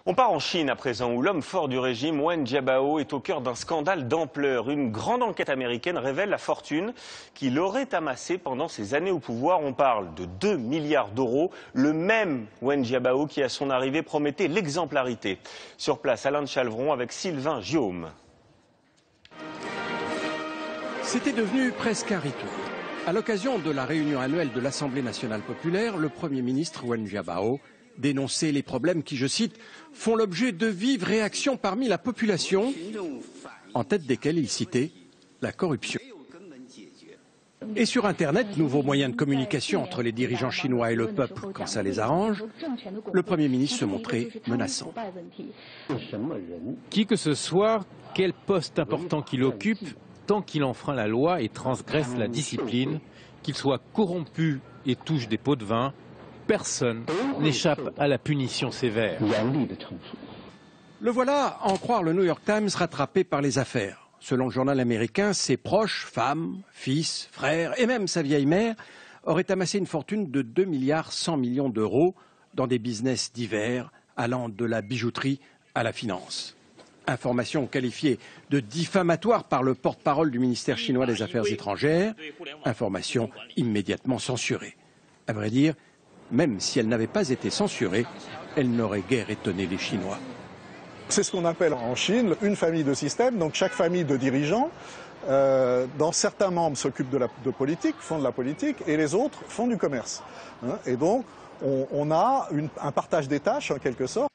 On part en Chine à présent, où l'homme fort du régime, Wen Jiabao, est au cœur d'un scandale d'ampleur. Une grande enquête américaine révèle la fortune qu'il aurait amassée pendant ses années au pouvoir. On parle de 2 milliards d'euros. Le même Wen Jiabao qui, à son arrivée, promettait l'exemplarité. Sur place, Alain de Chalvron avec Sylvain Giaume. C'était devenu presque un rituel. À l'occasion de la réunion annuelle de l'Assemblée nationale populaire, le Premier ministre Wen Jiabao dénoncer les problèmes qui, je cite, font l'objet de vives réactions parmi la population, en tête desquelles il citait la corruption. Et sur Internet, nouveau moyen de communication entre les dirigeants chinois et le peuple quand ça les arrange, le Premier ministre se montrait menaçant. Qui que ce soit, quel poste important qu'il occupe, tant qu'il enfreint la loi et transgresse la discipline, qu'il soit corrompu et touche des pots de vin, personne n'échappe à la punition sévère. Le voilà, à en croire le New York Times, rattrapé par les affaires. Selon le journal américain, ses proches, femmes, fils, frères et même sa vieille mère auraient amassé une fortune de 2 milliards 100 millions d'euros dans des business divers allant de la bijouterie à la finance. Information qualifiée de diffamatoire par le porte-parole du ministère chinois des Affaires étrangères, information immédiatement censurée. À vrai dire, même si elle n'avait pas été censurée, elle n'aurait guère étonné les Chinois. C'est ce qu'on appelle en Chine une famille de systèmes, donc chaque famille de dirigeants, dont certains membres s'occupent de politique, font de la politique, et les autres font du commerce. Et donc, on a un partage des tâches, en quelque sorte.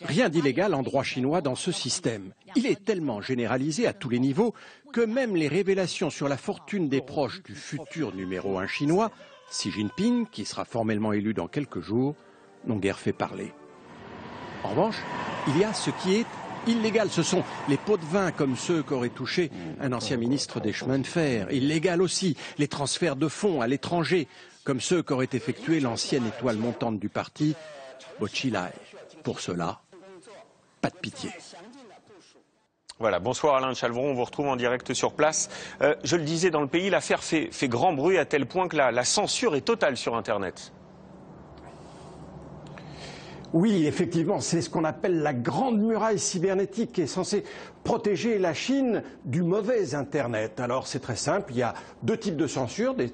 Rien d'illégal en droit chinois dans ce système. Il est tellement généralisé à tous les niveaux que même les révélations sur la fortune des proches du futur numéro 1 chinois, Xi Jinping, qui sera formellement élu dans quelques jours, n'ont guère fait parler. En revanche, il y a ce qui est illégal. Ce sont les pots de vin comme ceux qu'aurait touché un ancien ministre des chemins de fer. Illégal aussi, les transferts de fonds à l'étranger, comme ceux qu'aurait effectué l'ancienne étoile montante du parti, Bo Xilai. Pour cela, pas de pitié. Voilà, bonsoir Alain de Chalvron, on vous retrouve en direct sur place. Je le disais, dans le pays, l'affaire fait grand bruit à tel point que la censure est totale sur Internet. Oui, effectivement, c'est ce qu'on appelle la grande muraille cybernétique qui est censée protéger la Chine du mauvais Internet. Alors c'est très simple, il y a deux types de censure, des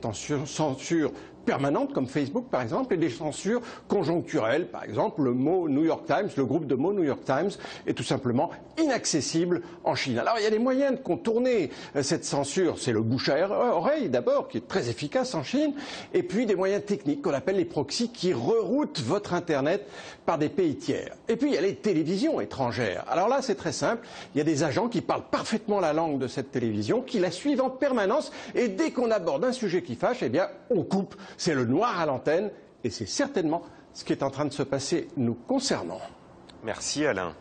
censures permanentes comme Facebook par exemple et des censures conjoncturelles. Par exemple, le mot New York Times, le groupe de mots New York Times est tout simplement inaccessible en Chine. Alors il y a des moyens de contourner cette censure, c'est le bouche à oreille d'abord qui est très efficace en Chine et puis des moyens techniques qu'on appelle les proxys qui reroutent votre Internet par des pays tiers. Et puis il y a les télévisions étrangères. Alors là c'est très simple, il y a des agents qui parlent parfaitement la langue de cette télévision, qui la suivent en permanence et dès qu'on aborde un sujet qui fâche, eh bien on coupe. C'est le noir à l'antenne et c'est certainement ce qui est en train de se passer nous concernant. Merci Alain.